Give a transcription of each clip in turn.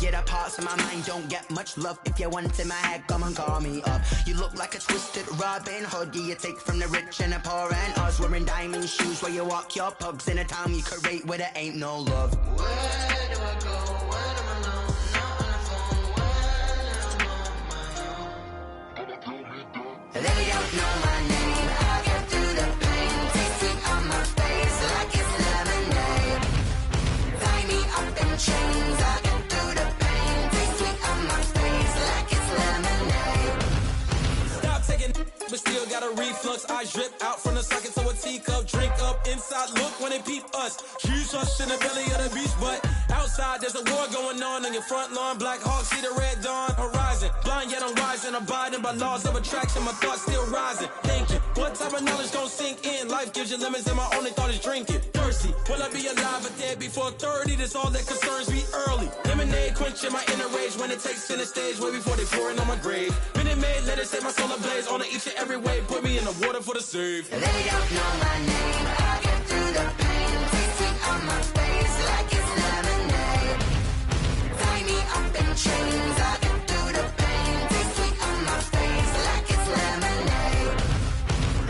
Yeah, the parts of my mind don't get much love. If you want in my head, come and call me up. You look like a twisted Robin Hood. Yeah, you take from the rich and the poor and us. Wearing diamond shoes where you walk your pugs in a town you create where there ain't no love. Where do I go? When I'm alone, not on the phone. When I'm on my own. They don't know my name. I get through the pain. Taste it on my face like it's lemonade. Tie me up in chains. I get through the pain. Taste it on my face like it's lemonade. Stop taking, but still got a reflux. Eyes drip out from the socket to a teacup. Drink up inside, look when they peep us. Choose us in the belly of the beast, but outside there's a war going on your front lawn. Black Hawk, see the red dawn horizon. Blind yet I'm rising, abiding by laws of attraction. My thoughts still rising, thinking what type of knowledge gon' sink in? Life gives you lemons and my only thought is drinking. Thirsty, will I be alive or dead before 30? That's all that concerns me early. Lemonade quenching my inner rage when it takes center stage way before they pouring on my grave. Minute Maid, let it set my soul ablaze on each and every way. Put me in the water for the save. They don't know my name. I get through the pain. Taste it on my face like it's lemonade. Tie me up in chains. I get through the pain. Taste it on my face like it's lemonade.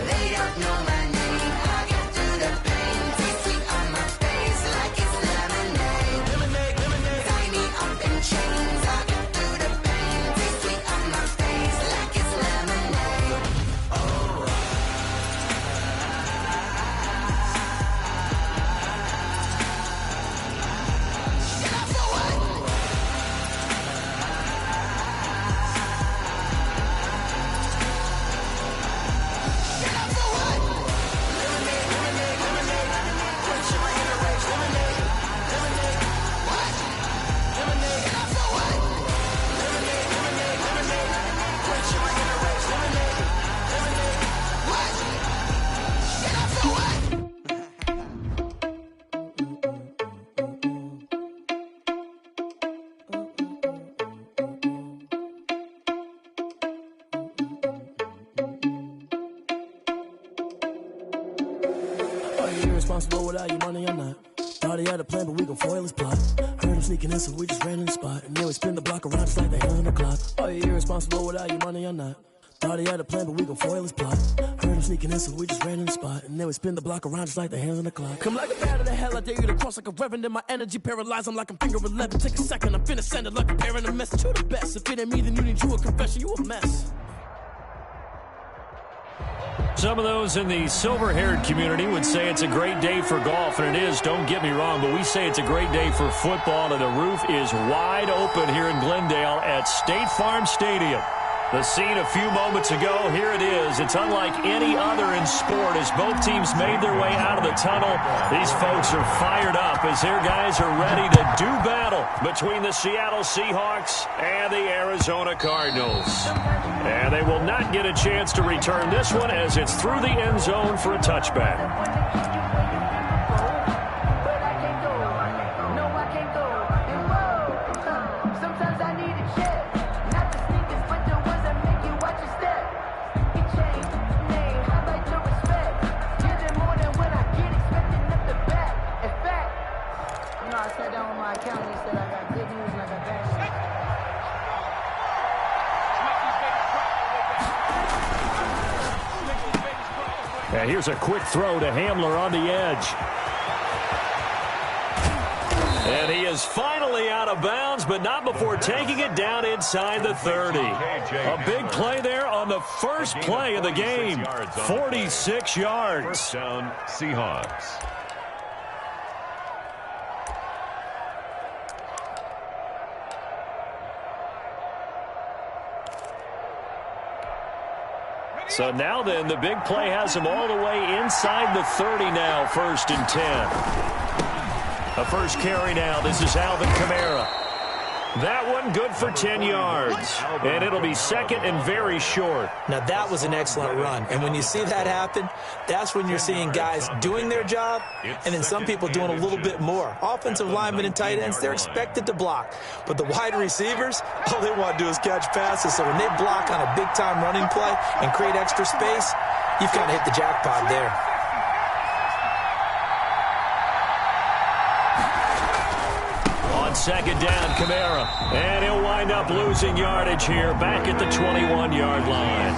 They don't know my name. I get through the pain. Taste it on my face like it's lemonade. Lemonade, lemonade. Tie me up in chains. I get through the pain. Taste it on my face like it's lemonade. Oh. Are you irresponsible without your money or not? Thought he had a plan, but we gon' foil his plot. Heard him sneaking in, so we just ran in the spot. And then we spin the block around just like the hands on the clock. Are you irresponsible without your money or not? Thought he had a plan, but we gon' foil his plot. Heard him sneaking in, so we just ran in the spot. And then we spin the block around just like the hands on the clock. Come like a bat of the hell, I dare you to cross like a reverend. And my energy paralyzed, I'm like I'm finger 11. Take a second, I'm finna send it like a parent a message. You the best, if it ain't me, then you need you a confession. You a mess. Some of those in the silver-haired community would say it's a great day for golf, and it is, don't get me wrong, but we say it's a great day for football, and the roof is wide open here in Glendale at State Farm Stadium. The scene a few moments ago, here it is. It's unlike any other in sport as both teams made their way out of the tunnel. These folks are fired up as their guys are ready to do battle between the Seattle Seahawks and the Arizona Cardinals. And they will not get a chance to return this one as it's through the end zone for a touchback. And here's a quick throw to Hamler on the edge. And he is finally out of bounds, but not before taking it down inside the 30. A big play there on the first play of the game. 46 yards. First down, Seahawks. So now then, the big play has him all the way inside the 30 now, 1st and 10. A first carry now. This is Alvin Kamara. That one good for 10 yards. And it'll be second and very short. Now, that was an excellent run. And when you see that happen, that's when you're seeing guys doing their job and then some people doing a little bit more. Offensive linemen and tight ends, they're expected to block. But the wide receivers, all they want to do is catch passes. So when they block on a big-time running play and create extra space, you've kind of hit the jackpot there. on second down, Kamara. And he'll wind up losing yardage here back at the 21-yard line.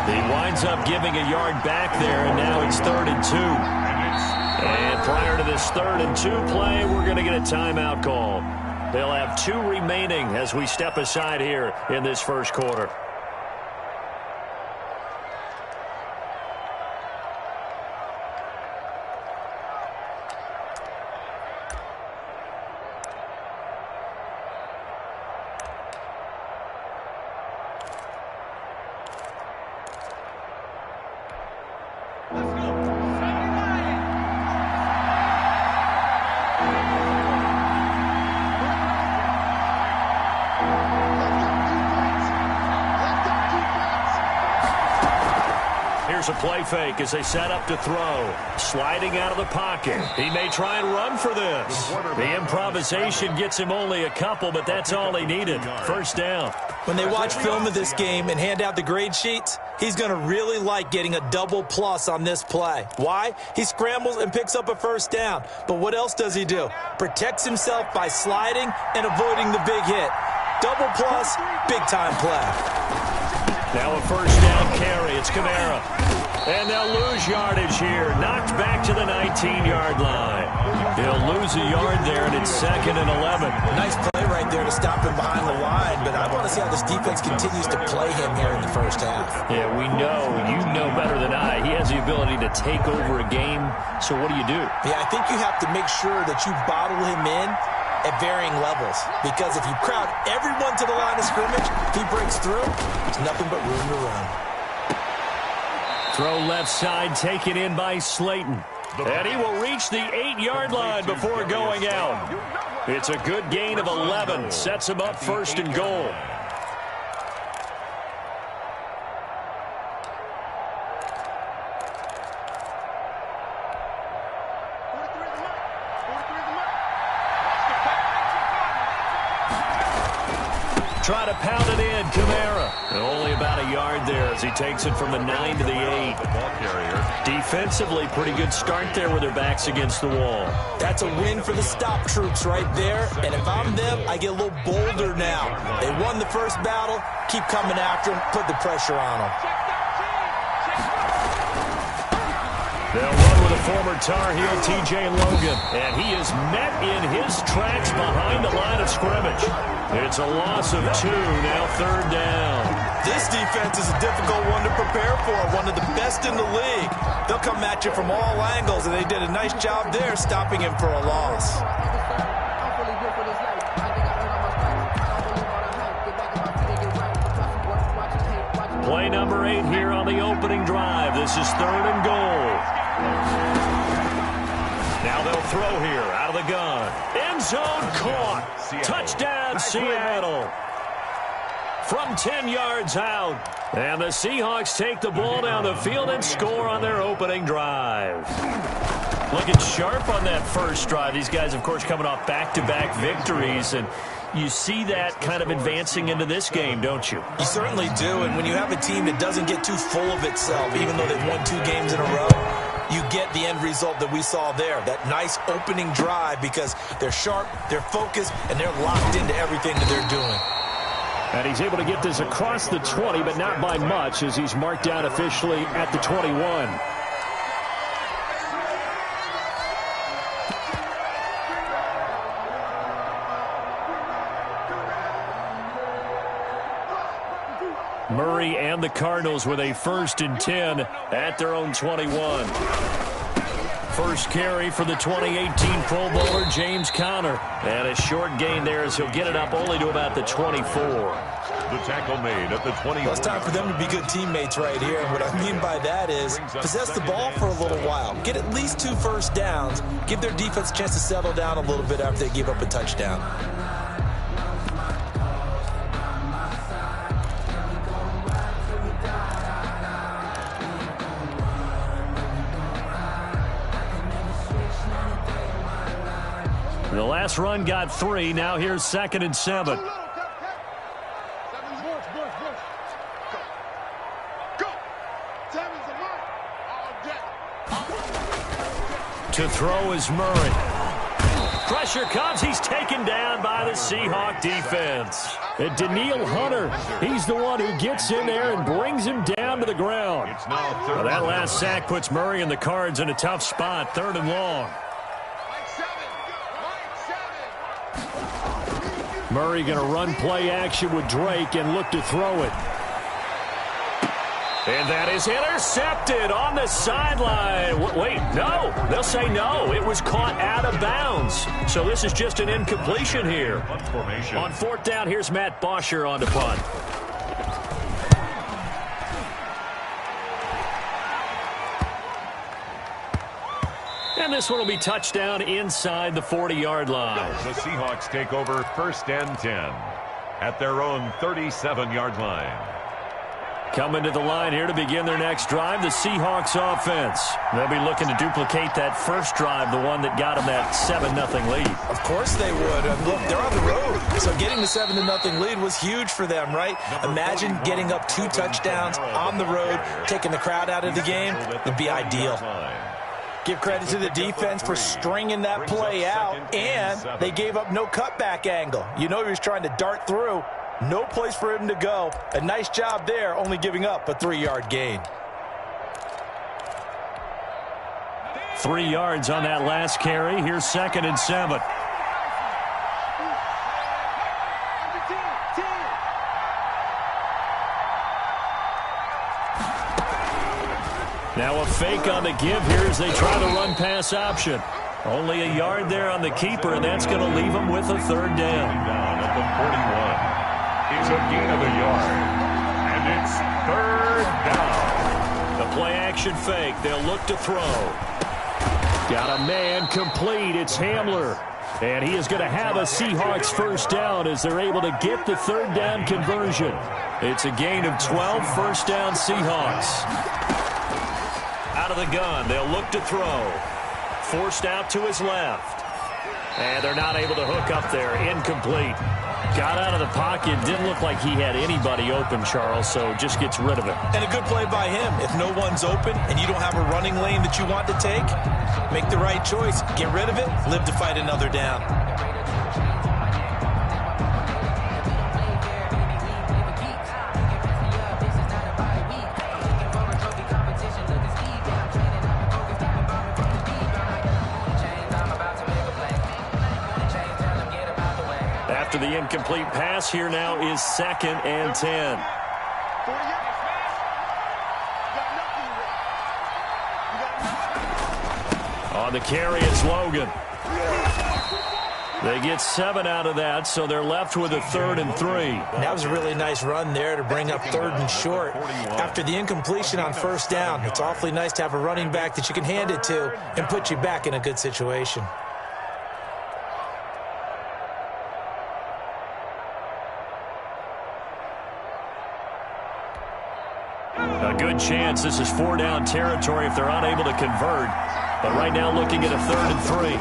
He winds up giving a yard back there, and now it's 3rd and 2. And prior to this 3rd and 2 play, we're going to get a timeout call. They'll have 2 remaining as we step aside here in this first quarter. Here's a play fake as they set up to throw. Sliding out of the pocket. He may try and run for this. The improvisation gets him only a couple, but that's all he needed. First down. When they watch film of this game and hand out the grade sheets, he's going to really like getting a double plus on this play. Why? He scrambles and picks up a first down. But what else does he do? Protects himself by sliding and avoiding the big hit. Double plus, big-time play. Now a first down carry. It's Kamara. And they'll lose yardage here. Knocked back to the 19-yard line. He'll lose a yard there, and it's 2nd and 11. Nice play right there to stop him behind the line, but I want to see how this defense continues to play him here in the first half. Yeah, we know. You know better than I. He has the ability to take over a game, so what do you do? Yeah, I think you have to make sure that you bottle him in at varying levels, because if you crowd everyone to the line of scrimmage, if he breaks through, there's nothing but room to run. Throw left side, taken in by Slayton. And he will reach the 8-yard line before going out. It's a good gain of 11. Sets him up 1st and goal. Try to pound it in, Kamara. Only about a yard there as he takes it from the 9 to the 8. Defensively, pretty good start there with their backs against the wall. That's a win for the stop troops right there. And if I'm them, I get a little bolder now. They won the first battle. Keep coming after them. Put the pressure on them. They'll run with a former Tar Heel, T.J. Logan. And he is met in his tracks behind the line of scrimmage. It's a loss of 2, now 3rd down. This defense is a difficult one to prepare for, one of the best in the league. They'll come at you from all angles, and they did a nice job there stopping him for a loss. Play number 8 here on the opening drive. This is 3rd and goal. Now they'll throw here out of the gun. End zone caught. Touchdown, Seattle. From 10 yards out. And the Seahawks take the ball down the field and score on their opening drive. Looking sharp on that first drive. These guys, of course, coming off back-to-back victories. And you see that kind of advancing into this game, don't you? You certainly do. And when you have a team that doesn't get too full of itself, even though they've won 2 games in a row, you get the end result that we saw there, that nice opening drive, because they're sharp, they're focused, and they're locked into everything that they're doing. And he's able to get this across the 20, but not by much, as he's marked down officially at the 21. Murray and the Cardinals with a 1st and 10 at their own 21. First carry for the 2018 Pro Bowler, James Conner. And a short gain there as he'll get it up only to about the 24. The tackle made at the 20. Well, it's time for them to be good teammates right here. And what I mean by that is possess the ball for a little while. Get at least 2 first downs. Give their defense a chance to settle down a little bit after they give up a touchdown. The last run got 3. Now here's 2nd and 7. To throw is Murray. Pressure comes. He's taken down by the Seahawk defense. And Danielle Hunter, he's the one who gets in there and brings him down to the ground. Well, that last sack puts Murray and the Cards in a tough spot, 3rd and long. Murray going to run play action with Drake and look to throw it. And that is intercepted on the sideline. Wait, no. They'll say no. It was caught out of bounds. So this is just an incompletion here. On 4th down, here's Matt Bosher on the punt. And this one will be touchdown inside the 40-yard line. The Seahawks take over 1st and 10 at their own 37-yard line. Coming to the line here to begin their next drive, the Seahawks offense. They'll be looking to duplicate that first drive, the one that got them that 7-0 lead. Of course they would. Look, they're on the road, so getting the 7-0 lead was huge for them, right? Imagine getting up 2 touchdowns on the road, taking the crowd out of the game. Would be ideal. Give credit to the defense for stringing that play out, and they gave up no cutback angle. You know he was trying to dart through. No place for him to go. A nice job there, only giving up a 3-yard gain. 3 yards on that last carry. Here's 2nd and 7. Now a fake on the give here as they try to run pass option. Only a yard there on the keeper, and that's going to leave them with a 3rd down. Down at the 41. It's a gain of a yard, and it's 3rd down. The play-action fake. They'll look to throw. Got a man complete. It's Hamler. And he is going to have a Seahawks 1st down as they're able to get the 3rd down conversion. It's a gain of 12, 1st down Seahawks. Out of the gun. They'll look to throw. Forced out to his left. And they're not able to hook up there. Incomplete. Got out of the pocket. Didn't look like he had anybody open, Charles, so just gets rid of it. And a good play by him. If no one's open and you don't have a running lane that you want to take, make the right choice. Get rid of it. Live to fight another down. After the incomplete pass, here now is 2nd and 10. On the carry, it's Logan. They get 7 out of that, so they're left with a 3rd and 3. That was a really nice run there to bring up 3rd and short. After the incompletion on 1st down, it's awfully nice to have a running back that you can hand it to and put you back in a good situation. A good chance this is 4-down territory if they're unable to convert. But right now looking at a 3rd and 3.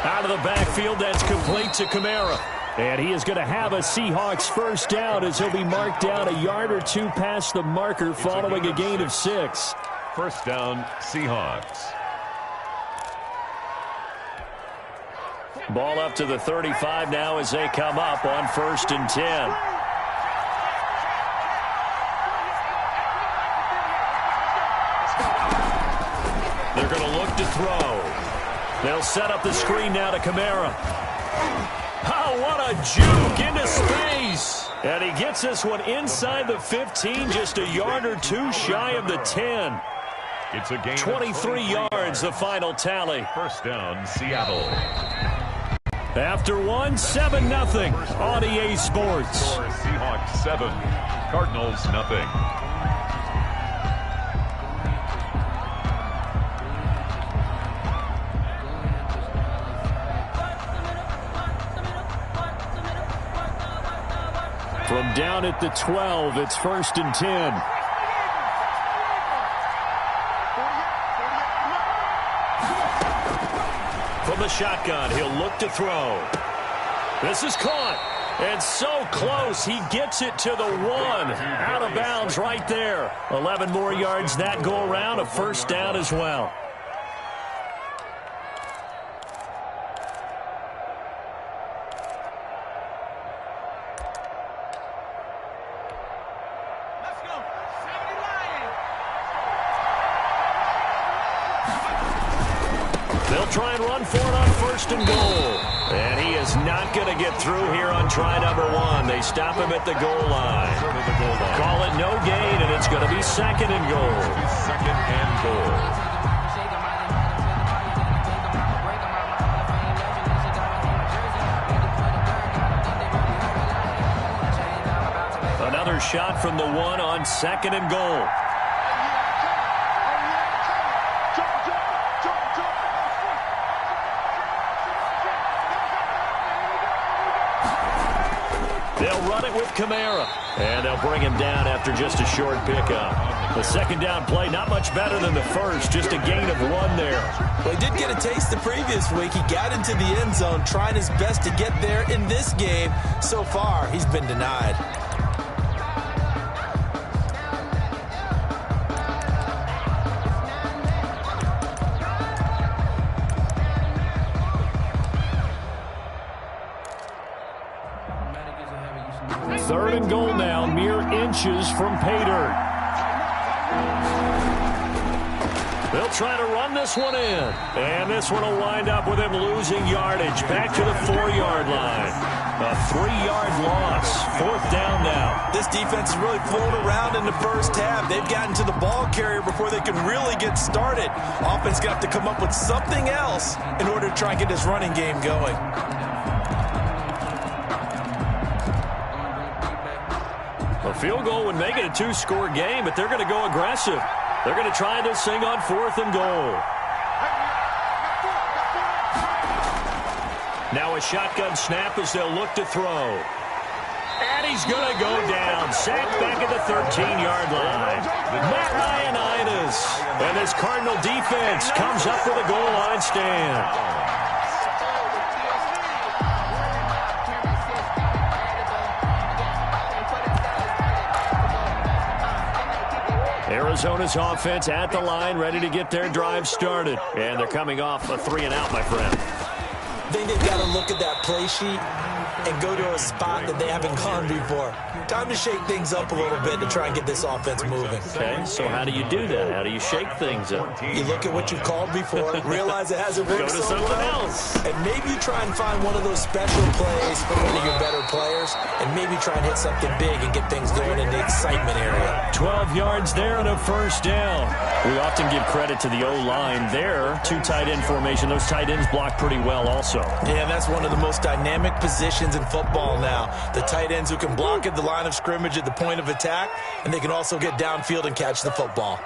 Out of the backfield, that's complete to Kamara. And he is going to have a Seahawks 1st down as he'll be marked down a yard or 2 past the marker following a gain of 6. 1st down, Seahawks. Ball up to the 35 now as they come up on 1st and 10. They're going to look to throw. They'll set up the screen now to Kamara. Oh, what a juke into space. And he gets this one inside the 15, just a yard or 2 shy of the 10. It's a gain 23 yards, the final tally. 1st down, Seattle. After 1, 7-0 on EA Sports. Seahawks 7, Cardinals nothing. From down at the 12, it's 1st and 10. From the shotgun, he'll look to throw. This is caught. And so close, he gets it to the 1. Out of bounds right there. 11 more yards that go around, a 1st down as well. first and goal. And he is not going to get through here on try number 1. They stop him at the goal line. Call it no gain, and it's going to be second and goal. Second and goal. Another shot from the 1 on second and goal. They'll run it with Kamara, and they'll bring him down after just a short pickup. The second down play, not much better than the first, just a gain of 1 there. Well, he did get a taste the previous week. He got into the end zone, trying his best to get there in this game. So far, he's been denied. Third and goal now, mere inches from pay dirt. They'll try to run this one in. And this one will wind up with him losing yardage back to the 4-yard line. A 3-yard loss. Fourth down now. This defense is really flown around in the first half. They've gotten to the ball carrier before they can really get started. Offense got to come up with something else in order to try and get this running game going. A field goal would make it a 2-score game, but they're going to go aggressive. They're going to try this thing on 4th and goal. Now a shotgun snap as they'll look to throw. And he's going to go down. Sacked back at the 13-yard line. Matt Ioannidis. And this Cardinal defense comes up with a goal line stand. Arizona's offense at the line, ready to get their drive started. And they're coming off a 3-and-out, my friend. I think they've got to look at that play sheet and go to a spot that they haven't gone before. Time to shake things up a little bit to try and get this offense moving. Okay, so how do you do that? How do you shake things up? You look at what you've called before, realize it hasn't worked so well, and maybe you try and find one of those special plays for one of your better players, and maybe try and hit something big and get things going in the excitement area. 12 yards there and a first down. We often give credit to the O-line there. 2 tight end formation. Those tight ends block pretty well also. Yeah, that's one of the most dynamic positions in football now. The tight ends who can block at the line of scrimmage at the point of attack, and they can also get downfield and catch the football.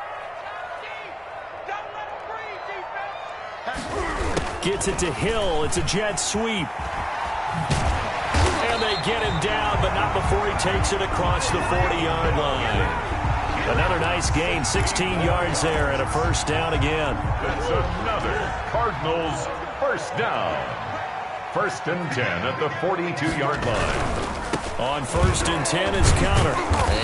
Gets it to Hill. It's a jet sweep. And they get him down, but not before he takes it across the 40-yard line. Another nice gain, 16 yards there, and a first down again. It's another Cardinals first down. 1st and 10 at the 42-yard line. On 1st and 10 is Connor.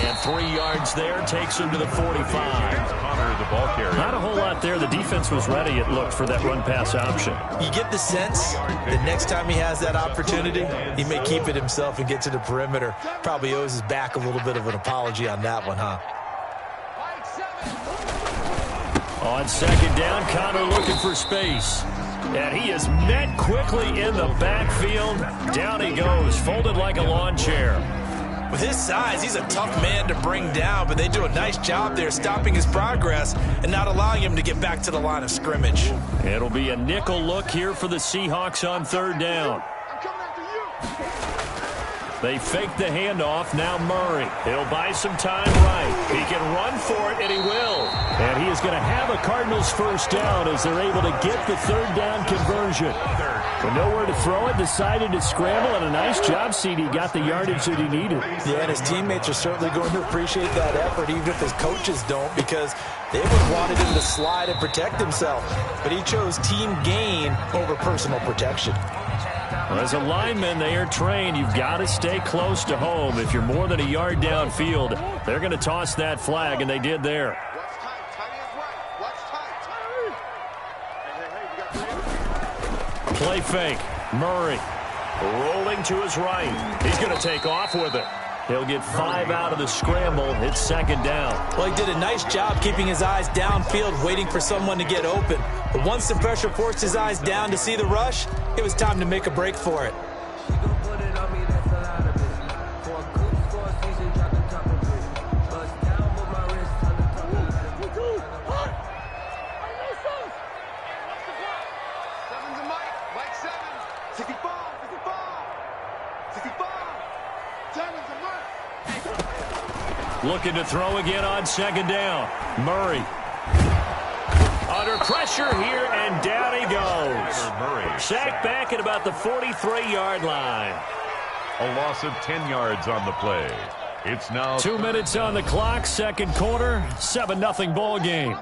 And 3 yards there takes him to the 45. Connor, the ball carrier. Not a whole lot there. The defense was ready, it looked, for that run-pass option. You get the sense that next time he has that opportunity, he may keep it himself and get to the perimeter. Probably owes his back a little bit of an apology on that one, huh? On 2nd down, Connor looking for space. And he is met quickly in the backfield. Down he goes, folded like a lawn chair. With his size, he's a tough man to bring down, but they do a nice job there stopping his progress and not allowing him to get back to the line of scrimmage. It'll be a nickel look here for the Seahawks on 3rd down. They fake the handoff. Now Murray. He'll buy some time right. He can run for it, and he will. And he is going to have a Cardinals first down as they're able to get the 3rd down conversion. With nowhere to throw it, decided to scramble, and a nice job, CD. Got the yardage that he needed. Yeah, and his teammates are certainly going to appreciate that effort, even if his coaches don't, because they would have wanted him to slide and protect himself. But he chose team gain over personal protection. Well, as a lineman, they are trained. You've got to stay close to home. If you're more than a yard downfield, they're going to toss that flag, and they did there. Play fake. Murray rolling to his right. He's going to take off with it. He'll get 5 out of the scramble. It's second down. Well, he did a nice job keeping his eyes downfield, waiting for someone to get open. But once the pressure forced his eyes down to see the rush, it was time to make a break for it. Looking to throw again on second down. Murray. Under pressure here, and down he goes. Sacked back at about the 43-yard line. A loss of 10 yards on the play. It's now 2 minutes on the clock, second quarter, 7-0 ball game.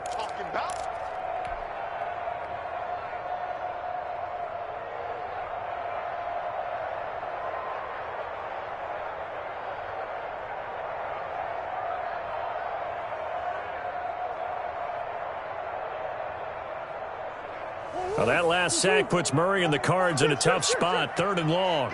Well, that last sack puts Murray and the Cards in a tough spot, 3rd and long.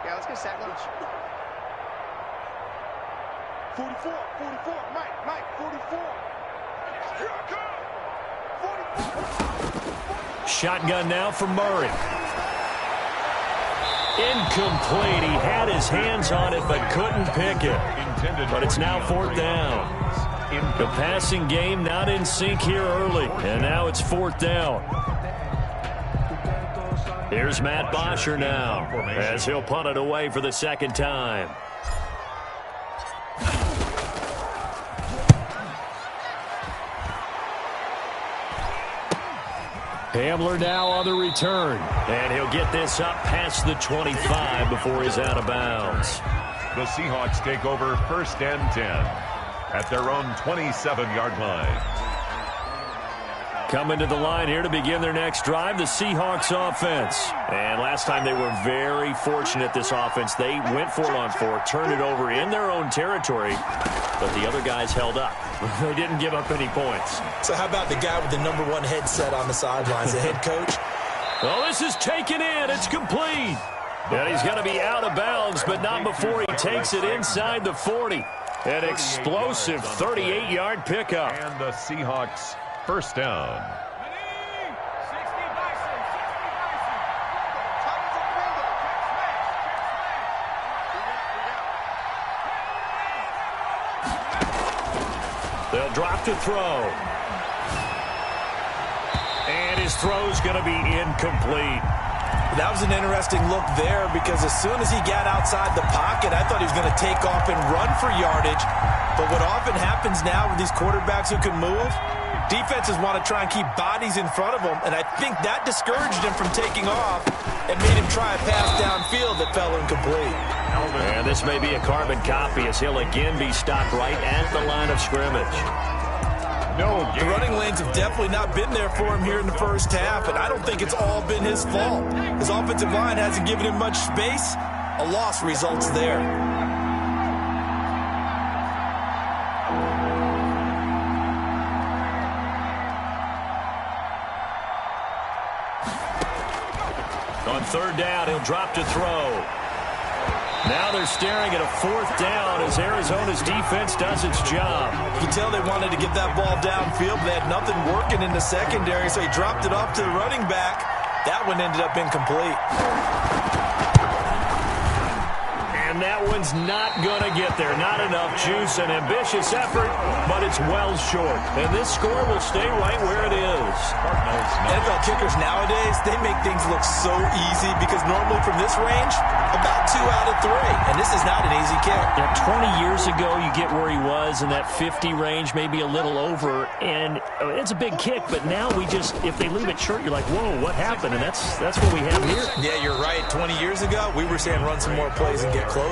Yeah, let's get sack lunch. 44, Mike, 44. Here I come. 44. Shotgun now for Murray. Incomplete. He had his hands on it but couldn't pick it. But it's now 4th down. The passing game not in sync here early. And now it's 4th down. Here's Matt Bosher now as he'll punt it away for the second time. Hamler now on the return. And he'll get this up past the 25 before he's out of bounds. The Seahawks take over 1st and 10 at their own 27-yard line. Coming to the line here to begin their next drive, the Seahawks offense. And last time they were very fortunate, this offense. They went for it on 4, turned it over in their own territory, but the other guys held up. They didn't give up any points. So how about the guy with the #1 headset on the sidelines, the head coach? Well, this is taken in. It's complete. And he's going to be out of bounds, but not before he takes it inside the 40. An explosive 38-yard pickup. And the Seahawks 1st down. They'll drop to throw. And his throw's going to be incomplete. That was an interesting look there because as soon as he got outside the pocket, I thought he was going to take off and run for yardage. But what often happens now with these quarterbacks who can move, defenses want to try and keep bodies in front of them, and I think that discouraged him from taking off and made him try a pass downfield that fell incomplete. And this may be a carbon copy as he'll again be stopped right at the line of scrimmage. The running lanes have definitely not been there for him here in the first half, and I don't think it's all been his fault. His offensive line hasn't given him much space. A loss results there. On 3rd down, he'll drop to throw. Now they're staring at a 4th down as Arizona's defense does its job. You can tell they wanted to get that ball downfield, but they had nothing working in the secondary, so he dropped it off to the running back. That one ended up incomplete. And that one's not going to get there. Not enough juice, an ambitious effort, but it's well short. And this score will stay right where it is. NFL kickers nowadays, they make things look so easy because normally from this range, about 2 out of 3. And this is not an easy kick. Yeah, 20 years ago, you get where he was in that 50 range, maybe a little over. And it's a big kick, but now we just, if they leave it short, you're like, whoa, what happened? And that's what we have here. Yeah, you're right. 20 years ago, we were saying run some more plays and get closer.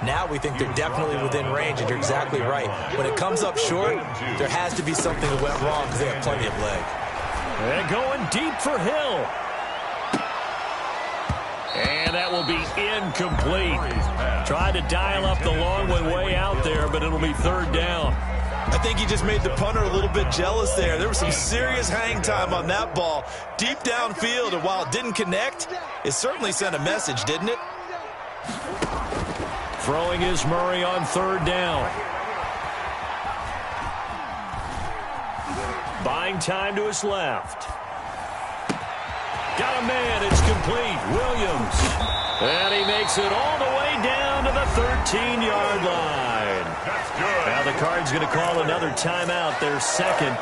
Now we think they're definitely within range, and you're exactly right. When it comes up short, there has to be something that went wrong because they have plenty of leg. And going deep for Hill. And that will be incomplete. Tried to dial up the long one way out there, but it'll be third down. I think he just made the punter a little bit jealous there. There was some serious hang time on that ball deep downfield, and while it didn't connect, it certainly sent a message, didn't it? Throwing is Murray on third down. Buying time to his left. Got a man. It's complete. Williams. And he makes it all the way down to the 13-yard line. Now the Cards going to call another timeout, their second,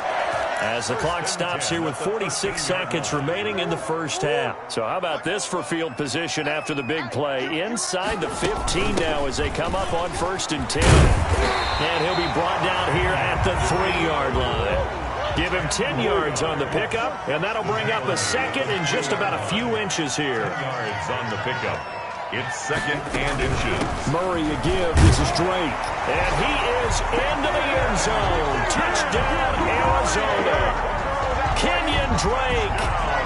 as the clock stops here with 46 seconds remaining in the first half. So how about this for field position after the big play? Inside the 15 now as they come up on 1st and 10. And he'll be brought down here at the 3-yard line. Give him 10 yards on the pickup, and that'll bring up a second and just about a few inches here. 10 yards on the pickup. It's 2nd and inches. Murray a give. This is Drake. And he is into the end zone. Touchdown, Arizona. Kenyon Drake,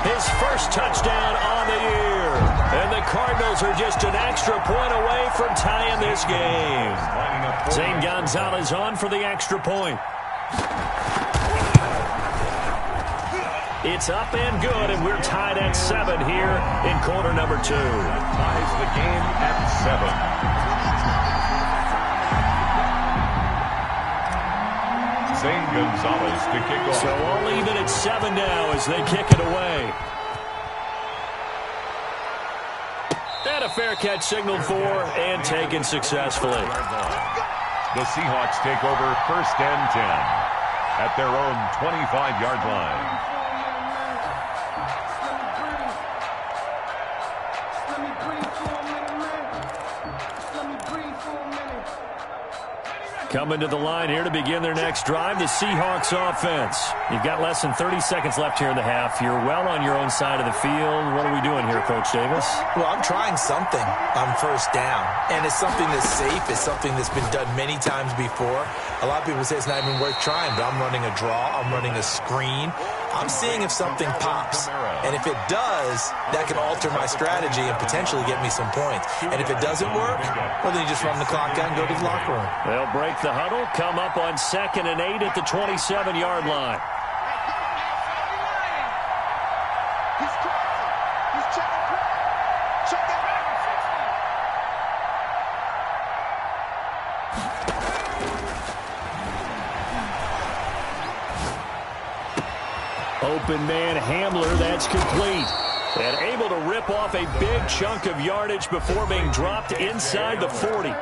his first touchdown on the year. And the Cardinals are just an extra point away from tying this game. Zane Gonzalez on for the extra point. It's up and good, and we're tied at 7 here in quarter number 2. Ties the game at 7. Zane Gonzalez to kick off. So all even at 7 now as they kick it away. And a fair catch signaled for and taken successfully. The Seahawks take over 1st and 10 at their own 25-yard line. Coming to the line here to begin their next drive, the Seahawks offense. You've got less than 30 seconds left here in the half. You're well on your own side of the field. What are we doing here, Coach Davis? Well, I'm trying something on 1st down, and it's something that's safe. It's something that's been done many times before. A lot of people say it's not even worth trying, but I'm running a draw. I'm running a screen. I'm seeing if something pops, and if it does, that can alter my strategy and potentially get me some points. And if it doesn't work, well, then you just run the clock out and go to the locker room. They'll break the huddle, come up on 2nd and 8 at the 27-yard line. He's crossing. He's checking play. Check that out. Open man Hamler, that's complete. And able to rip off a big chunk of yardage before being dropped inside the 40.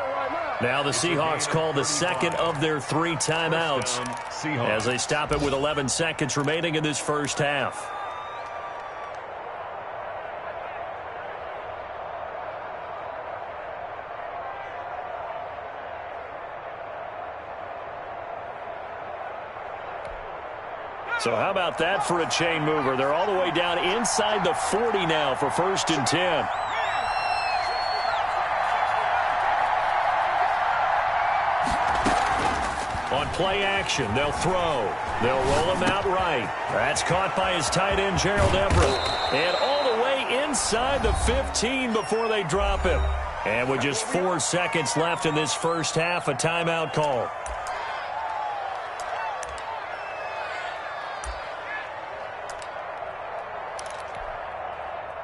Now the Seahawks call the second of their 3 timeouts as they stop it with 11 seconds remaining in this first half. So how about that for a chain mover? They're all the way down inside the 40 now for 1st and 10. On play action, they'll throw. They'll roll him out right. That's caught by his tight end, Gerald Everett. And all the way inside the 15 before they drop him. And with just 4 seconds left in this first half, a timeout call.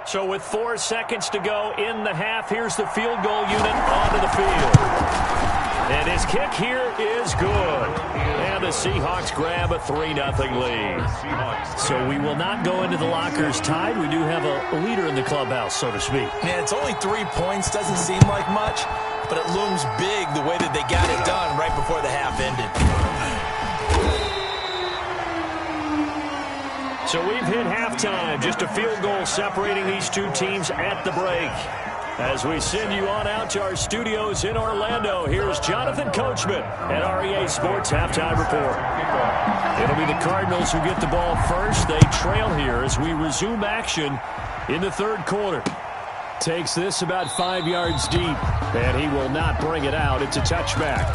So with 4 seconds to go in the half, here's the field goal unit onto the field. And his kick here is good. And the Seahawks grab a 3-0 lead. So we will not go into the lockers tied. We do have a leader in the clubhouse, so to speak. Yeah, it's only 3 points. Doesn't seem like much, but it looms big the way that they got it done right before the half ended. So we've hit halftime. Just a field goal separating these two teams at the break. As we send you on out to our studios in Orlando, here's Jonathan Coachman at REA Sports Halftime Report. It'll be the Cardinals who get the ball first. They trail here as we resume action in the third quarter. Takes this about 5 yards deep, and he will not bring it out. It's a touchback.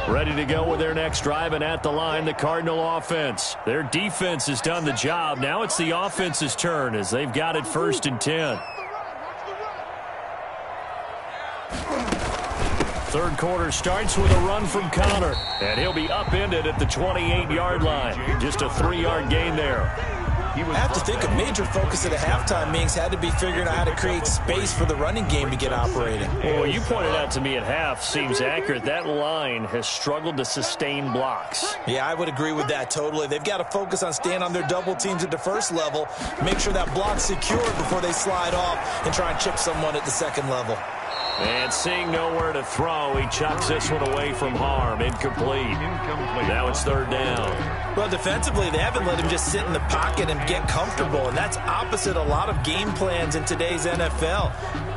Ready to go with their next drive, and at the line, the Cardinal offense. Their defense has done the job. Now it's the offense's turn as they've got it 1st and 10. Third quarter starts with a run from Connor, and he'll be upended at the 28-yard line. Just a 3-yard gain there. I have to think a major focus at a halftime meetings had to be figuring out how to create space for the running game to get operating. Well, you pointed out to me at half seems accurate. That line has struggled to sustain blocks. Yeah, I would agree with that totally. They've got to focus on staying on their double teams at the first level, make sure that block's secured before they slide off and try and chip someone at the second level. And seeing nowhere to throw, he chucks this one away from harm. Incomplete. Now it's 3rd down. Well, defensively, they haven't let him just sit in the pocket and get comfortable, and that's opposite a lot of game plans in today's NFL.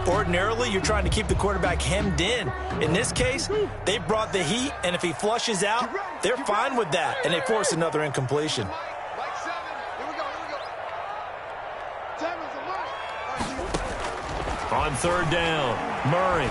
Ordinarily, you're trying to keep the quarterback hemmed in. In this case, they brought the heat, and if he flushes out, they're fine with that, and they force another incompletion. On 3rd down, Murray.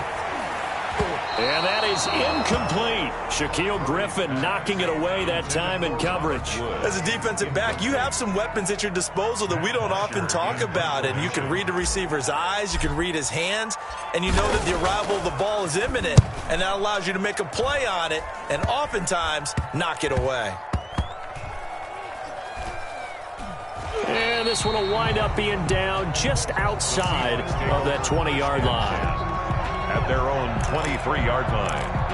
And that is incomplete. Shaquille Griffin knocking it away that time in coverage. As a defensive back, you have some weapons at your disposal that we don't often talk about. And you can read the receiver's eyes, you can read his hands, and you know that the arrival of the ball is imminent. And that allows you to make a play on it and oftentimes knock it away. And this one will wind up being down just outside of that 20-yard line. At their own 23-yard line.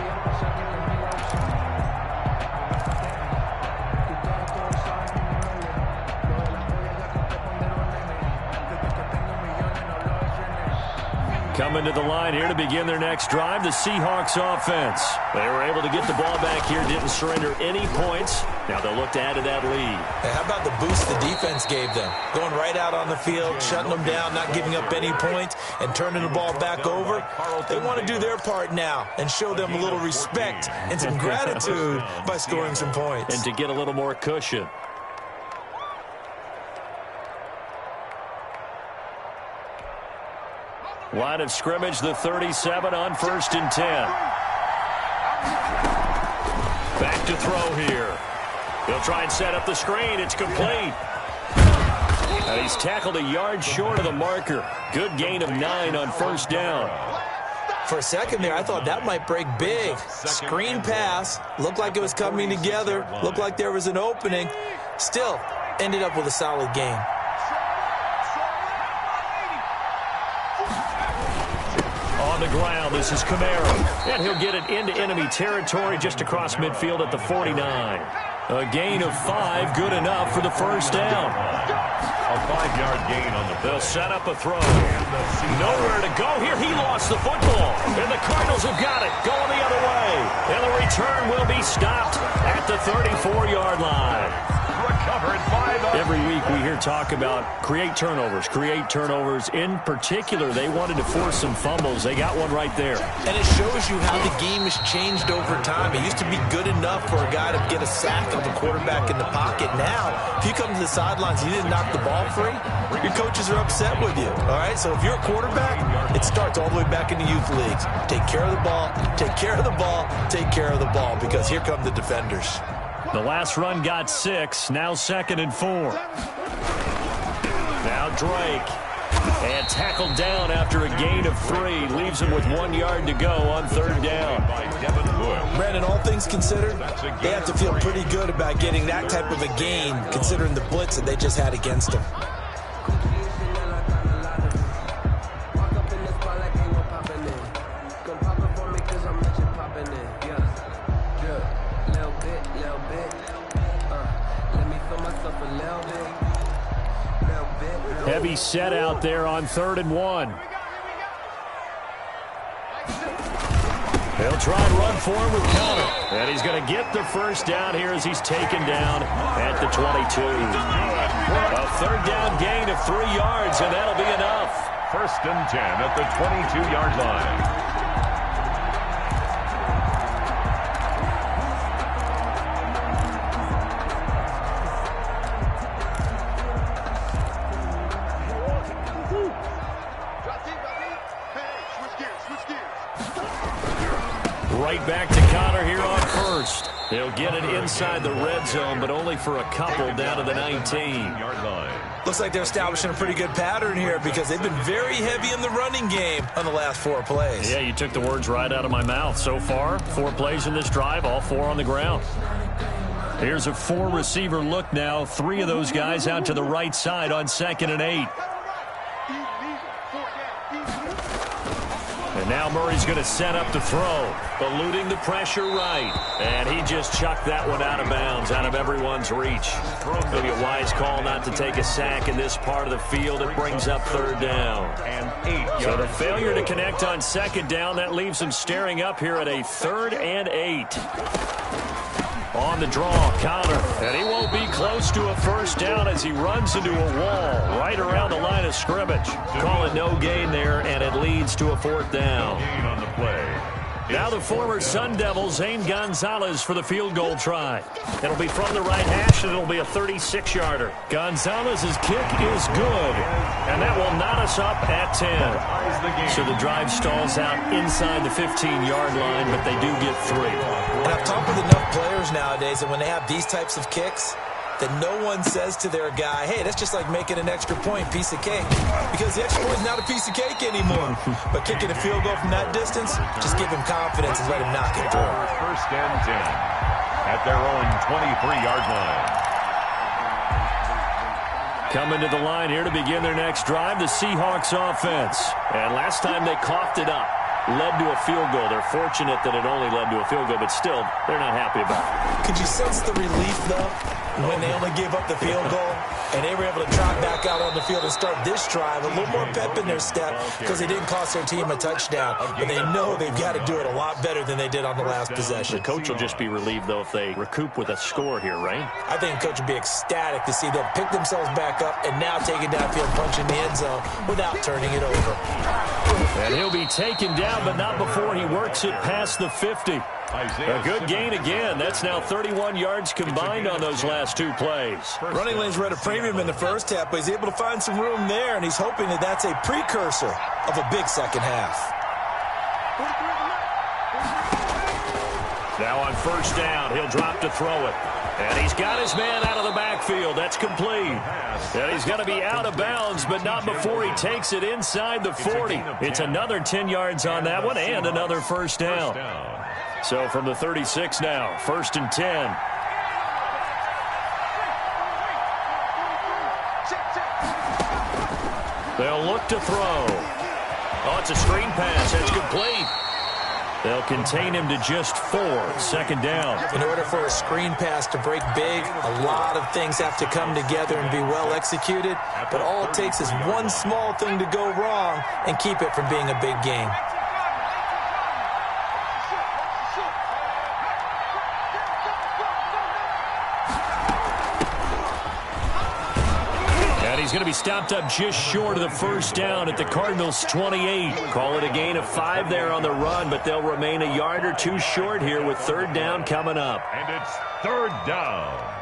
Coming to the line here to begin their next drive, the Seahawks offense. They were able to get the ball back here, didn't surrender any points. Now they'll look to add to that lead. Hey, how about the boost the defense gave them? Going right out on the field, shutting them down, not giving up any points, and turning the ball back over. They want to do their part now and show them a little respect and some gratitude by scoring some points. And to get a little more cushion. Line of scrimmage, the 37 on 1st and 10. Back to throw here. He'll try and set up the screen. It's complete. And he's tackled a yard short of the marker. Good gain of 9 on 1st down. For a second there, I thought that might break big. Screen pass. Looked like it was coming together. Looked like there was an opening. Still, ended up with a solid gain. On the ground, this is Kamara. And he'll get it into enemy territory just across midfield at the 49. A gain of 5, good enough for the 1st down. A 5-yard gain on the play. They'll set up a throw. Nowhere to go here. He lost the football. And the Cardinals have got it. Going the other way. And the return will be stopped at the 34-yard line. Recovered by the... Every week we hear talk about create turnovers. In particular, they wanted to force some fumbles. They got one right there. And it shows you how the game has changed over time. It used to be good enough for a guy to get a sack of a quarterback in the pocket. Now, if you come to the sidelines and you didn't knock the ball free, your coaches are upset with you. All right, so if you're a quarterback, it starts all the way back in the youth leagues. Take care of the ball, take care of the ball, take care of the ball, because here come the defenders. The last run got 6, now 2nd and 4. Now Drake. And tackled down after a gain of 3. Leaves him with 1 yard to go on 3rd down. Brandon, all things considered, they have to feel pretty good about getting that type of a gain, considering the blitz that they just had against them. Heavy set out there on 3rd and 1. He'll try and run for him with Connor. And he's going to get the 1st down here as he's taken down at the 22. A 3rd down gain of 3 yards, and that'll be enough. 1st and 10 at the 22-yard line. Right back to Connor here on first. They'll get it inside the red zone, but only for a couple down to the 19-yard line. Looks like they're establishing a pretty good pattern here because they've been very heavy in the running game on the last 4 plays. Yeah, you took the words right out of my mouth. So far, 4 plays in this drive, all 4 on the ground. Here's a 4-receiver look now. 3 of those guys out to the right side on 2nd and 8. And now Murray's going to set up to throw, eluding the pressure right. And he just chucked that one out of bounds, out of everyone's reach. Maybe a wise call not to take a sack in this part of the field. It brings up 3rd down. So the failure to connect on 2nd down, that leaves him staring up here at a 3rd and 8. On the draw, Connor. And he won't be close to a 1st down as he runs into a wall right around the line of scrimmage. Call it no gain there, and it leads to a 4th down. On the play. Now the former Sun Devil, Zane Gonzalez, for the field goal try. It'll be from the right hash, and it'll be a 36-yarder. Gonzalez's kick is good, and that will knot us up at 10. So the drive stalls out inside the 15-yard line, but they do get 3. And I've talked with enough players nowadays that when they have these types of kicks, that no one says to their guy, hey, that's just like making an extra point, piece of cake. Because the extra point is not a piece of cake anymore. But kicking a field goal from that distance, just give him confidence and let him knock it through. 1st and 10 at their own 23-yard line. Coming to the line here to begin their next drive, the Seahawks offense. And last time they coughed it up, led to a field goal. They're fortunate that it only led to a field goal, but still, they're not happy about it. Could you sense the relief, though, when they only gave up the field goal and they were able to trot back out on the field and start this drive a little more pep in their step because they didn't cost their team a touchdown, but they know they've got to do it a lot better than they did on the last possession. The coach will just be relieved, though, if they recoup with a score here, right? I think the coach will be ecstatic to see them pick themselves back up and now take it downfield, punch in the end zone without turning it over. And he'll be taken down, but not before he works it past the 50. A good gain again. That's now 31 yards combined on those last 2 plays. Running lanes were at a premium in the first half, but he's able to find some room there, and he's hoping that that's a precursor of a big second half. Now on 1st down, he'll drop to throw it. And he's got his man out of the backfield. That's complete. And he's going to be out of bounds, but not before he takes it inside the 40. It's another 10 yards on that one and another 1st down. So from the 36 now, 1st and 10. They'll look to throw. Oh, it's a screen pass. That's complete. They'll contain him to just 4. 2nd down. In order for a screen pass to break big, a lot of things have to come together and be well executed. But all it takes is one small thing to go wrong and keep it from being a big game. He's going to be stopped up just short of the 1st down at the Cardinals' 28. Call it a gain of 5 there on the run, but they'll remain a yard or 2 short here with 3rd down coming up. And it's 3rd down.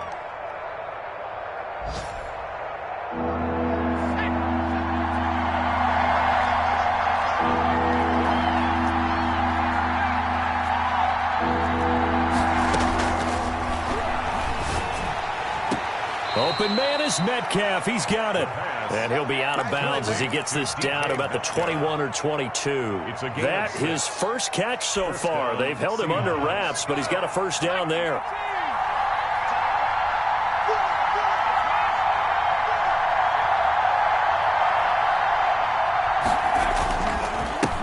Open man is Metcalf. He's got it. And he'll be out of bounds as he gets this down to about the 21 or 22. That his 1st catch so far. They've held him under wraps, but he's got a 1st down there.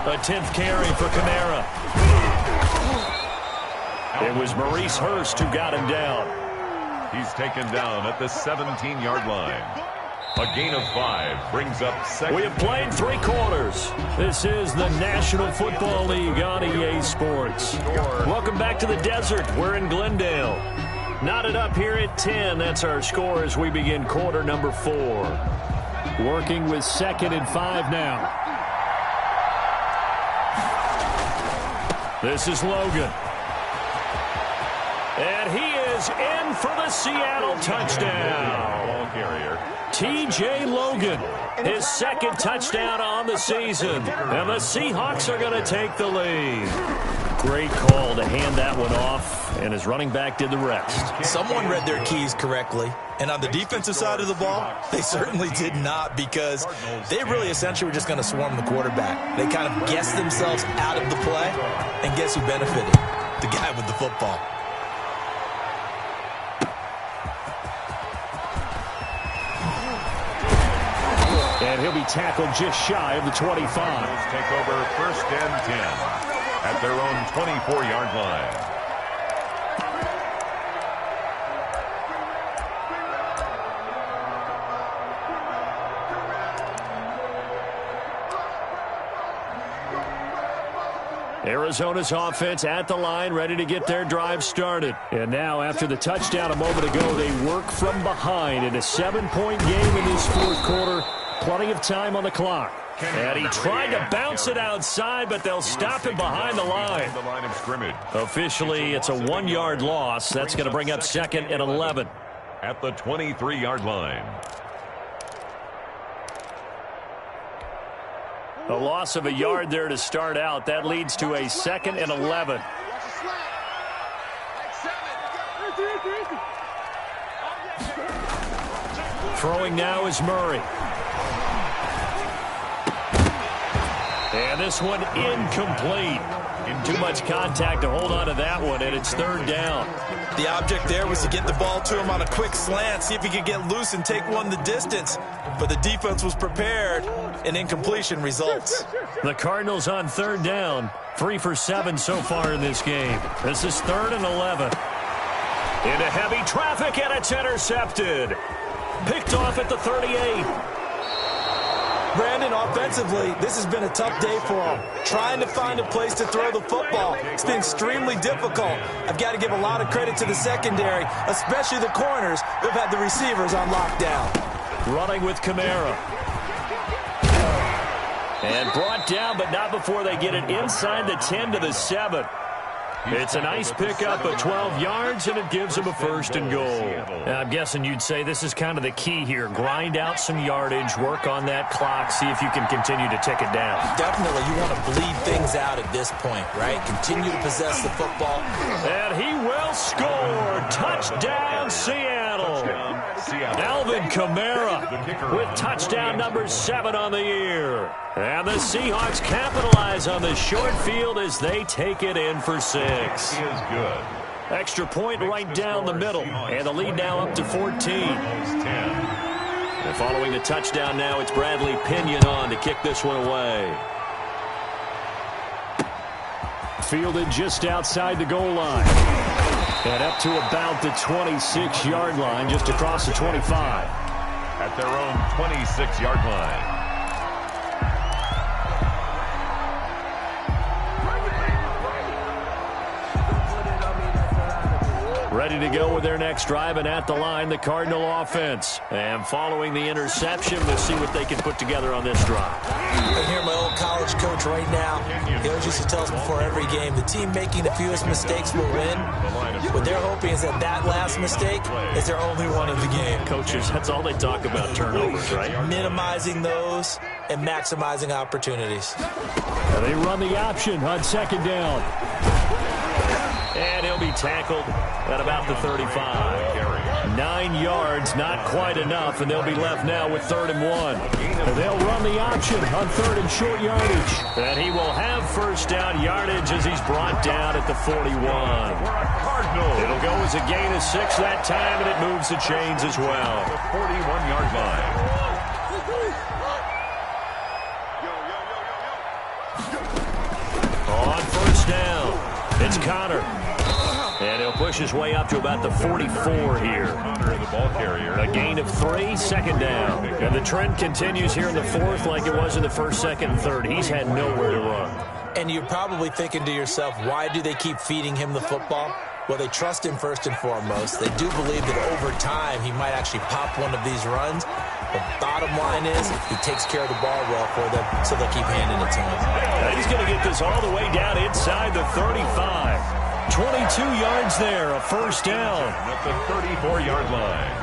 A 10th carry for Kamara. It was Maurice Hurst who got him down. He's taken down at the 17-yard line. A gain of 5 brings up 2nd. We have played 3 quarters. This is the National Football League on EA Sports. Welcome back to the desert. We're in Glendale. Knotted up here at 10. That's our score as we begin quarter number 4. Working with 2nd and 5 now. This is Logan. And he is in for the Seattle touchdown. Ball carrier. T.J. Logan, his 2nd touchdown on the season. And the Seahawks are going to take the lead. Great call to hand that one off, and his running back did the rest. Someone read their keys correctly, and on the defensive side of the ball, they certainly did not, because they really essentially were just going to swarm the quarterback. They kind of guessed themselves out of the play, and guess who benefited? The guy with the football. And he'll be tackled just shy of the 25. Take over 1st and 10 at their own 24-yard line. Arizona's offense at the line, ready to get their drive started. And now, after the touchdown a moment ago, they work from behind in a 7-point game in this fourth quarter. Plenty of time on the clock. And he tried to bounce it outside, but they'll stop him behind the line. Officially, it's a 1-yard loss. That's going to bring up 2nd and 11. At the 23-yard line. A loss of a yard there to start out. That leads to a 2nd and 11. Throwing now is Murray. And this one incomplete. Too much contact to hold on to that one, and it's 3rd down. The object there was to get the ball to him on a quick slant, see if he could get loose and take one the distance. But the defense was prepared, and incompletion results. The Cardinals on 3rd down, 3 for 7 so far in this game. This is 3rd and 11. Into heavy traffic, and it's intercepted. Picked off at the 38. Brandon, offensively, this has been a tough day for him. Trying to find a place to throw the football. It's been extremely difficult. I've got to give a lot of credit to the secondary, especially the corners who've had the receivers on lockdown. Running with Kamara. And brought down, but not before they get it inside the 10 to the 7. It's a nice pickup of 12 yards, and it gives them a 1st and goal. I'm guessing you'd say this is kind of the key here. Grind out some yardage, work on that clock, see if you can continue to tick it down. Definitely, you want to bleed things out at this point, right? Continue to possess the football. And he will score. Touchdown, Seattle. Alvin Kamara with touchdown number 7 on the year. And the Seahawks capitalize on the short field as they take it in for 6. Is good. Extra point right down the middle. And the lead now up to 14. And following the touchdown now, it's Bradley Pinion on to kick this one away. Fielded just outside the goal line. And up to about the 26-yard line, just across the 25. At their own 26-yard line. Ready to go with their next drive, and at the line, the Cardinal offense. And following the interception, we'll see what they can put together on this drive. I hear my old college coach right now. He always used to tell us before every game, the team making the fewest mistakes will win. What they're hoping is that that last mistake is their only one of the game. Coaches, that's all they talk about, turnovers, right? Minimizing those and maximizing opportunities. And they run the option on 2nd down. And he'll be tackled at about the 35. 9 yards, not quite enough, and they'll be left now with 3rd and 1. And they'll run the option on 3rd and short yardage. And he will have 1st down yardage as he's brought down at the 41. It'll go as a gain of 6 that time, and it moves the chains as well. The 41-yard line. On 1st down, it's Connor. And he'll push his way up to about the 44 here. The ball carrier. A gain of 3, 2nd down. And the trend continues here in the 4th like it was in the 1st, 2nd, and 3rd. He's had nowhere to run. And you're probably thinking to yourself, why do they keep feeding him the football? Well, they trust him first and foremost. They do believe that over time he might actually pop one of these runs. The bottom line is he takes care of the ball well for them, so they'll keep handing it to him. And he's going to get this all the way down inside the 35. 22 yards there, a 1st down. At the 34-yard line.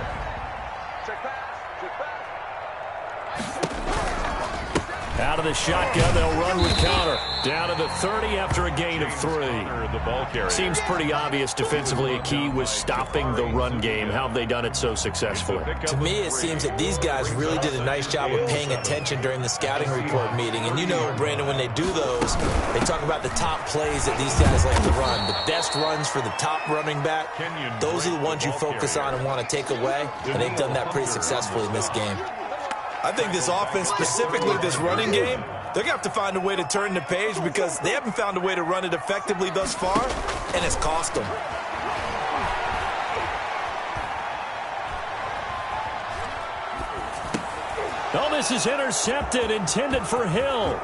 Out of the shotgun, they'll run with counter. Down to the 30 after a gain of 3. Seems pretty obvious defensively a key was stopping the run game. How have they done it so successfully? To me, it seems that these guys really did a nice job of paying attention during the scouting report meeting. And you know, Brandon, when they do those, they talk about the top plays that these guys like to run. The best runs for the top running back, those are the ones you focus on and want to take away. And they've done that pretty successfully in this game. I think this offense, specifically this running game, they're going to have to find a way to turn the page because they haven't found a way to run it effectively thus far, and it's cost them. Oh, this is intercepted, intended for Hill.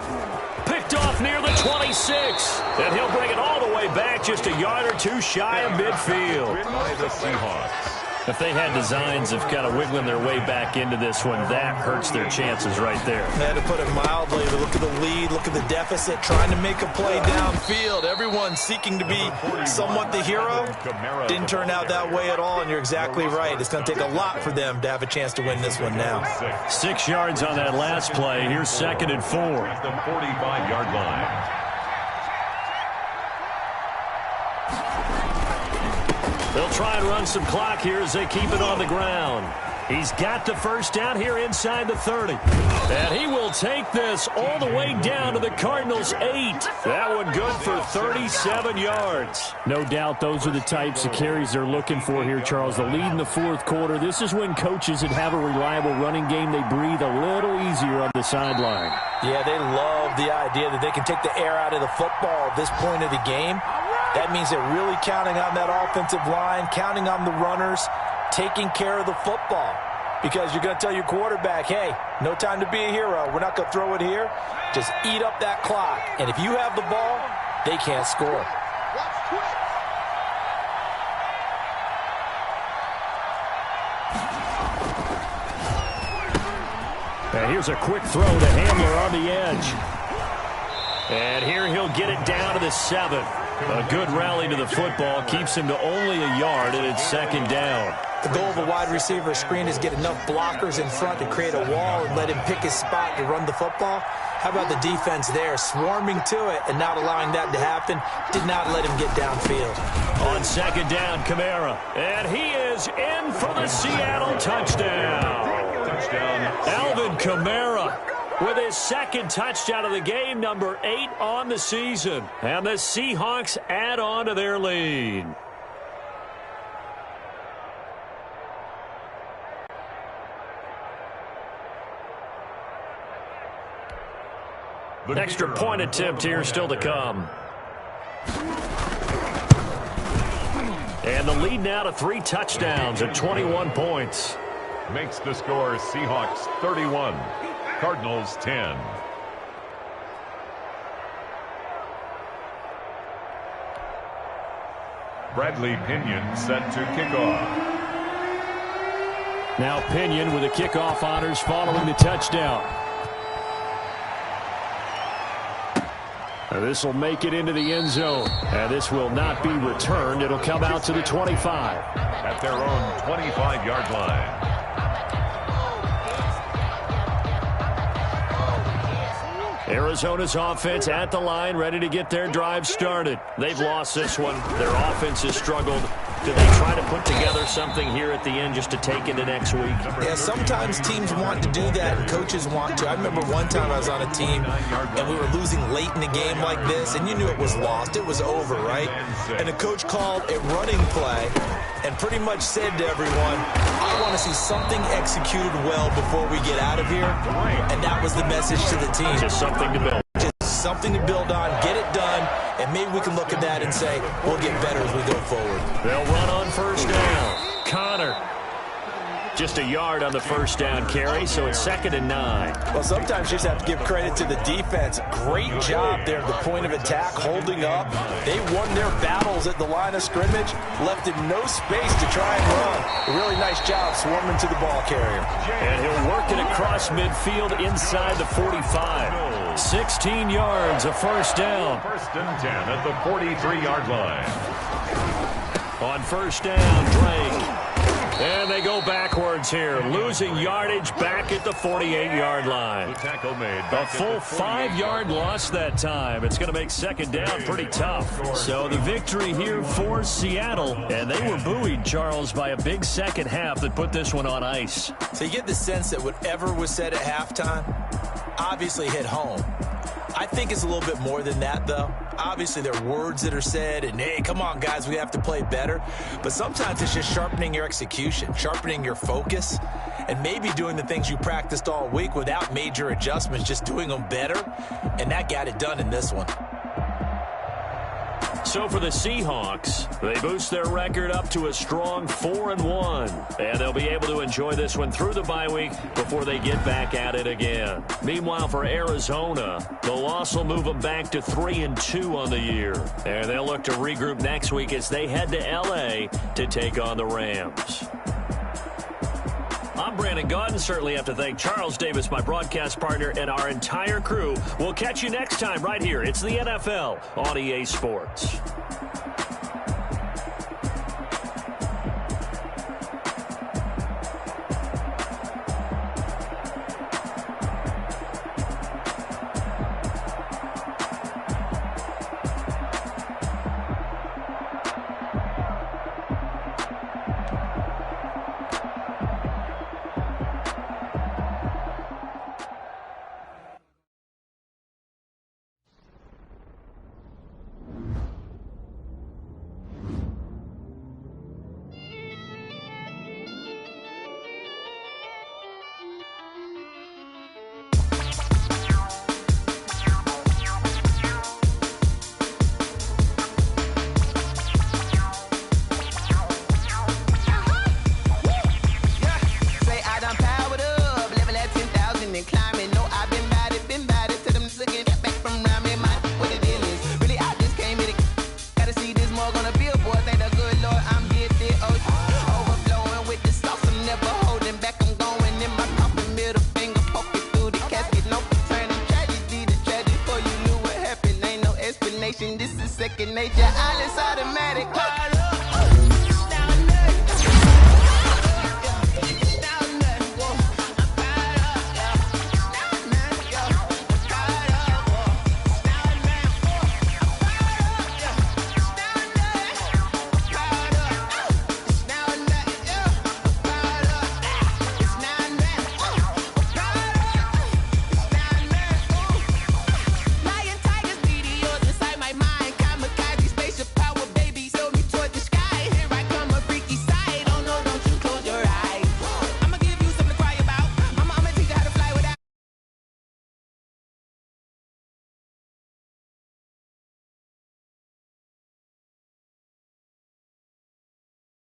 Picked off near the 26. And he'll bring it all the way back, just a yard or two shy of midfield. By the Seahawks. If they had designs of kind of wiggling their way back into this one, that hurts their chances right there. To put it mildly, look at the lead, look at the deficit, trying to make a play downfield. Everyone seeking to be somewhat the hero. Didn't turn out that way at all, and you're exactly right. It's going to take a lot for them to have a chance to win this one now. 6 yards on that last play. Here's 2nd and 4. At the 45-yard line. They'll try and run some clock here as they keep it on the ground. He's got the first down here inside the 30. And he will take this all the way down to the Cardinals' 8. That one good for 37 yards. No doubt those are the types of carries they're looking for here, Charles. The lead in the fourth quarter. This is when coaches that have a reliable running game, they breathe a little easier on the sideline. Yeah, they love the idea that they can take the air out of the football at this point of the game. That means they're really counting on that offensive line, counting on the runners, taking care of the football. Because you're going to tell your quarterback, hey, no time to be a hero. We're not going to throw it here. Just eat up that clock. And if you have the ball, they can't score. And here's a quick throw to Hamler on the edge. And here he'll get it down to the 7. A good rally to the football keeps him to only a yard, and it's 2nd down. The goal of a wide receiver screen is get enough blockers in front to create a wall and let him pick his spot to run the football. How about the defense there, swarming to it and not allowing that to happen? Did not let him get downfield. On 2nd down, Kamara. And he is in for the Seattle touchdown. Alvin Kamara with his 2nd touchdown of the game, number 8 on the season. And the Seahawks add on to their lead. Extra point attempt here still to come. And the lead now to 3 touchdowns at 21 points. Makes the score Seahawks 31, Cardinals 10. Bradley Pinion set to kick off. Now Pinion with the kickoff honors following the touchdown. This will make it into the end zone. And this will not be returned. It'll come out to the 25. At their own 25-yard line. Arizona's offense at the line, ready to get their drive started. They've lost this one. Their offense has struggled. Do they try to put together something here at the end just to take into next week? Yeah, sometimes teams want to do that and coaches want to. I remember one time I was on a team and we were losing late in a game like this, and you knew it was lost. It was over, right? And the coach called a running play and pretty much said to everyone, I want to see something executed well before we get out of here. And that was the message to the team. Just something to build. Just something to build on, get it done, and maybe we can look at that and say, we'll get better as we go forward. They'll run on first down. Connor. Just a yard on the first down carry, so it's 2nd and 9. Well, sometimes you just have to give credit to the defense. Great job there at the point of attack, holding up. They won their battles at the line of scrimmage, left him no space to try and run. A really nice job swarming to the ball carrier. And he'll work it across midfield inside the 45. 16 yards, a first down. 1st and 10 at the 43-yard line. On first down, Drake. And they go backwards here, losing yardage back at the 48-yard line. The tackle made. A full 5-yard loss that time. It's going to make second down pretty tough. So the victory here for Seattle, and they were buoyed, Charles, by a big second half that put this one on ice. So you get the sense that whatever was said at halftime obviously hit home. I think it's a little bit more than that, though. Obviously, there are words that are said, and, hey, come on, guys, we have to play better. But sometimes it's just sharpening your execution, sharpening your focus, and maybe doing the things you practiced all week without major adjustments, just doing them better. And that got it done in this one. So for the Seahawks, they boost their record up to a strong 4-1. And they'll be able to enjoy this one through the bye week before they get back at it again. Meanwhile, for Arizona, the loss will move them back to 3-2 on the year. And they'll look to regroup next week as they head to L.A. to take on the Rams. I'm Brandon Gaudin. Certainly have to thank Charles Davis, my broadcast partner, and our entire crew. We'll catch you next time right here. It's the NFL on EA Sports. This is second nature, all is automatic.